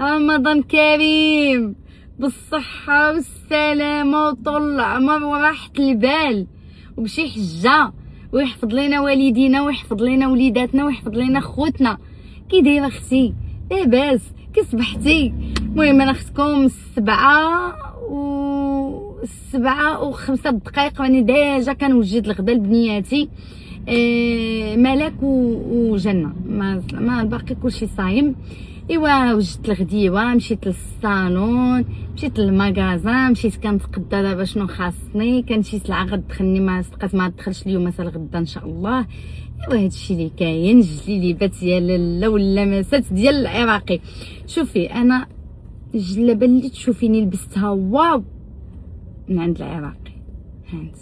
رمضان كريم بالصحة والسلامة وطول العمر وراحة البال وبشي حجة، ويحفظ لنا والدينا ويحفظ لنا وليداتنا ويحفظ لنا خوتنا. كي دايره اختي؟ لاباس؟ كي صبحتي؟ المهم انا اختكم السبعة وخمسة دقائق راني ديجا كنوجد الغدا لبنياتي. ملك وجنة ما باقي كلشي صايم. ايوا وجدت الغديوه، مشيت للصالون، مشيت للمغازان، مشيت كنتقدى دابا شنو خاصني، كان شي سلعه غتدخلني ما لقيت ما تدخلش اليوم مثلا غدا ان شاء الله. ايوا هادشي اللي كاين. جليبات ديال لا ولا مسات ديال العراقي. شوفي انا الجلابه اللي تشوفيني لبستها واو من عند العراقي. هانت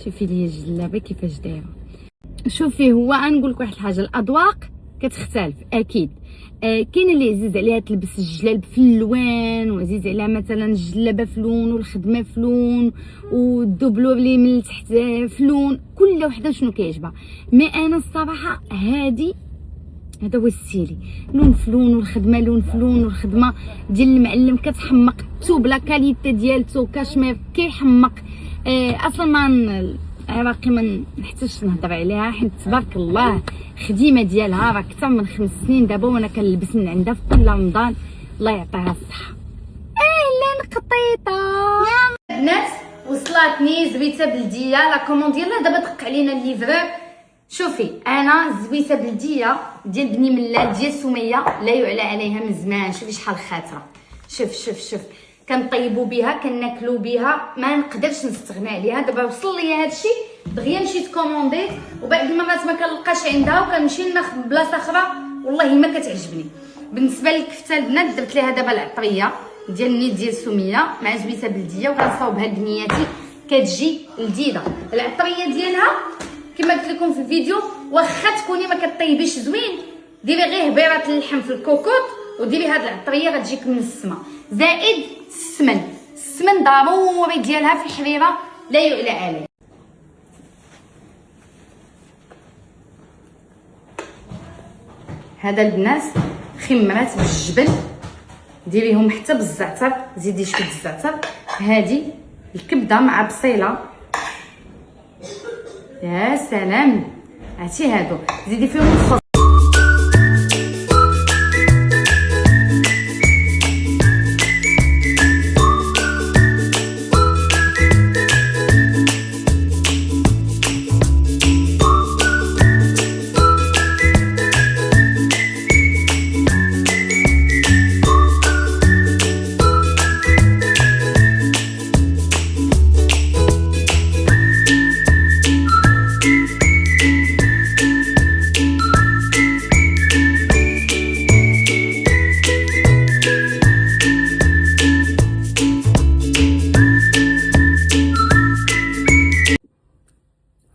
شوفي لي الجلابه كيفاش دايره. شوفي هو غنقول لك واحد الحاجه، الاذواق كتختلف اكيد. كاين اللي عزيز عليها تلبس الجلاب في اللوان، وعزيز عليها مثلا الجلابه في لون والخدمه في لون والدبلور اللي من التحت في لون، كل وحده شنو كيعجبها. مي انا الصراحه هذا هو ستيلي، لون في لون والخدمه لون في لون، والخدمه ديال المعلم كتحمق الثوب لا كاليتي ديالته كاشمير كيحمق. اصلا ما العراقي ما نحتاجش نهضر عليها، حيت تبارك الله خديمه ديالها راه اكثر من 5 سنين دابا وانا كنلبس من عندها في كل رمضان. الله يعطيها الصحه. اهلا قطيطه الناس، وصلاتني زويته بلديه لا كوموند ديالها دابا دق علينا الليفرور. شوفي انا زويته بلديه ديال بني ملال ديال سميه لا يعلى عليها من زمان. شوفي شحال خاطره. شوف كنطيبوا بها كناكلوا بها، ما نقدرش نستغنى عليها. دابا وصل لي هادشي دغيا مشيت كومونديت، وبعض المرات ما كنلقاش عندها وكنمشي ناخذ بلاصه اخرى والله ما كتعجبني. بالنسبه للكفته البنات درت ليها دابا العطريه ديال النيت ديال سميه مع زويته بلديه وغنصاوبها لبنياتي، كتجي لذيذه. العطريه ديالها كما قلت لكم في الفيديو، واخا تكوني ما كطيبيش زوين ديري غير هبيره اللحم في الكوكوط وديري هاد العطريه غتجيك من السما. زائد السمن ضروري ديالها في الحريره لا يعلى عليه. هذا البنات خمرات بالجبل، ديريهم حتى بالزعتر، زيدي شويه الزعتر. هذه الكبده مع بصيله، يا سلام. عرفتي هادو زيدي فيهم الخس.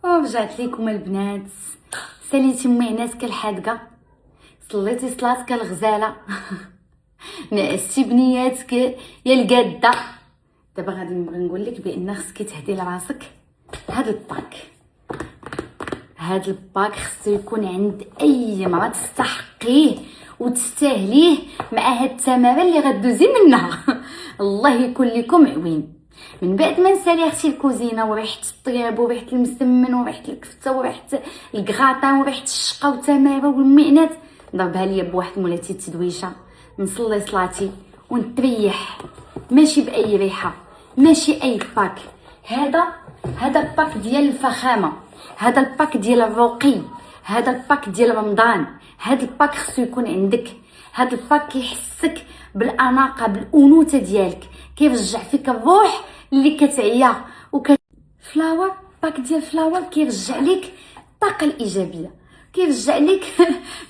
رجعت لكم البنات. ساليتي امي عناس كالحادقه، صليتي صلاه كالغزاله نعستي بنياتك يا القاده. دابا غادي نبغي نقول لك بان خصك تهدي لراسك هاد الباك خصو يكون عند اي مرا تستحقيه وتستاهليه مع هاد التماره اللي غدوزي منها الله يكون لكم عوين. من بعد ما نسالي اختي الكوزينه وريحه الطياب وريحه المسمن وريحه الكفته وريحه الكغاطان وريحه الشقه والتماره والمعنات، ضربها ليا بواحد مولاتي التدويشه، نصلي صلاتي ونتريح. ماشي باي ريحه، ماشي اي باك. هذا الباك ديال الفخامه، هذا الباك ديال الرقي، هذا الباك ديال رمضان. هذا الباك خصو يكون عندك. هذا الباك كيحسك بالاناقه بالانوثه ديالك، كيرجع فيك الروح اللي كتعيا فلاور. باك ديال فلاور كيرجع لك الطاقه الايجابيه، كيرجع لك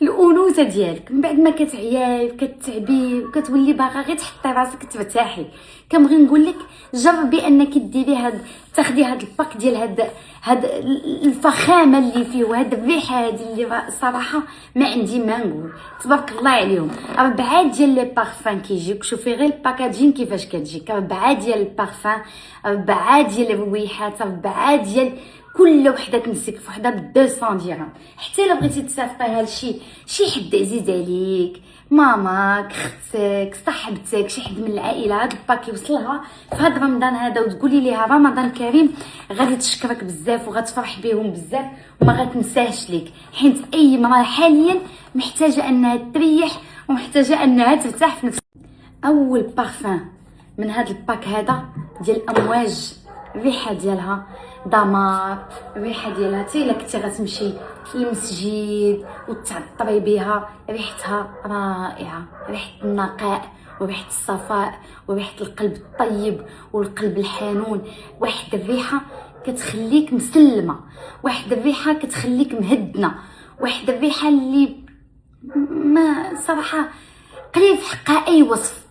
الانوثه ديالك. من بعد ما كتعياي وكتعبي وكتولي باغا غير تحطي راسك ترتاحي، كنبغي نقول لك جربي انك ديري تاخدي هاد الباك ديال هاد الفخامه اللي فيه وهاد الريحه هادي اللي صراحه ما عندي ما نقول. تبارك الله عليهم. 4 ديال لي بارفان كيجيوك. شوفي غير الباكاجين كيفاش كتجيك، 4 ديال البارفان، 4 ديال الرويحات، 4 ديال كل وحده تمسك في وحده ب 200 درهم. حتى الا بغيتي تصيفطيها لشي حد عزيز عليك، ماماك، اختك، صاحبتك، شي حد من العائله، هاد الباك يوصلها في هاد رمضان هذا وتقولي ليها رمضان كريم، غادي تشكرك بزاف وغتفرح بهم بزاف وما غتنساش ليك، حيت اي مراه حاليا محتاجه انها تريح ومحتاجه انها ترتاح في نفسها. اول بارفان من هاد الباك هذا ديال الامواج، الريحه ديالها دمار، الريحه ديالها حتى الا كنتي غتمشي للمسجد وتعطري بها، ريحتها رائعه، ريحه النقاء وريحه الصفاء وريحه القلب الطيب والقلب الحنون. واحد الريحه كتخليك مسلمه، واحد الريحه كتخليك مهدنه، واحد الريحه اللي ما صراحه قليل في حقها اي وصف.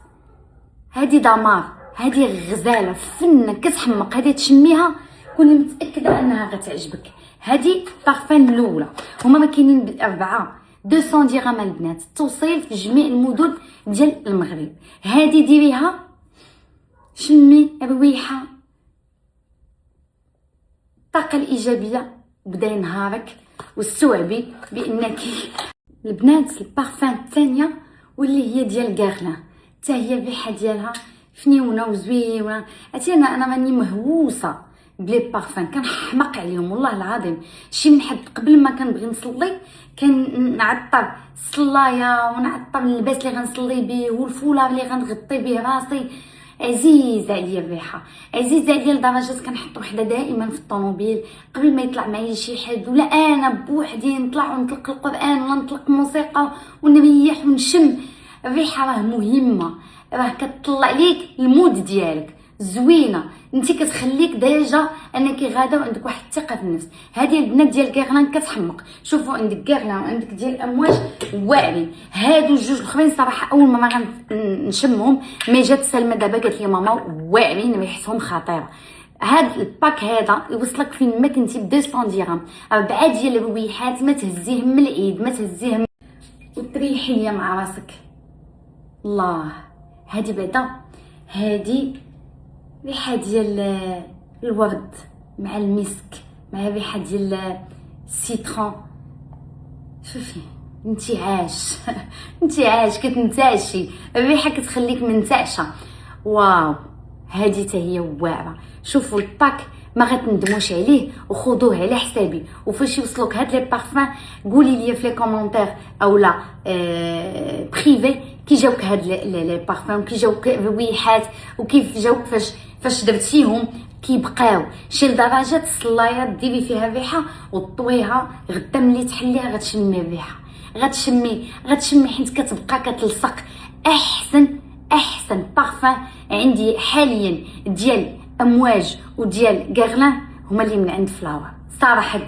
هذه دمار، هذه غزاله فن كتحمق، هذه تشميها كوني متاكده انها غتعجبك. هذه بارفان الاولى، هما ما كاينين باربعه، 200 درهم البنات، توصيل في جميع المدن ديال المغرب. هذه ديريها شمي رويحه الطاقه الايجابيه، بداي نهارك واستوعبي بانك البنات. البارفان الثانيه واللي هي ديال غارلان، حتى هي الريحه ديالها فنيونه وزوينه. عرفتي انا راني مهووسه بلي بارفان، كنحمق عليهم والله العظيم. شي من حد قبل ما كنبغي نصلي كنعطر الصلايه ونعطر اللباس اللي غنصلي به والفولار اللي غنغطي به راسي. عزيزه عليا الريحه، عزيزه عليا لدرجه كنحط وحده دائما في الطوموبيل قبل ما يطلع معايا شي حد، ولا انا بوحدي نطلع ونطلق القران ولا نطلق موسيقى ونريح ونشم. الريحه راه مهمه، راه كتطلع ليك المود ديالك زوينه، انت كتخليك ديجا انك غاده وعندك واحد الثقه في النفس. هذه البنات ديال غارلان كتحمق. شوفوا عندك غارلان وعندك ديال الامواج واعرين. هادو الجوج الاخرين صراحه اول ما غنشمهم مي جات سلمى دابا قالت لي ماما واعرين ريحتهم خطيره. هاد الباك هذا يوصلك فين ما كنتي ب 200 درهم، 4 ديال الرويحات، ما تهزيهم من العيد، ما تهزيهم وتريحي مع راسك. الله، هادي بعدا هادي ريحه ديال الورد مع المسك مع ريحه ديال السيترون. شوفي انتي عاش انتي عاش كتنتعشي، الريحه كتخليك منتعشه. واو، هادي حتى هي واعره. شوفوا الباك ما غتندموش عليه وخذوه على حسابي. وفاش يوصلوك هاد لي بارفان قولي لي في لي كومونتير اولا بريفي كي جاوك هاد لي بارفان، كي جاوك الرويحات وكيف جاوك فاش درتيهم كيبقاو. شي لدرجه الصلايات ديري فيها الريحه وطويها، غدا ملي تحليها غتشمي الريحه، غتشمي حيت كتبقى كتلصق. احسن بارفان عندي حاليا ديال امواج وديال غارلان هما اللي من عند فلاور صراحه.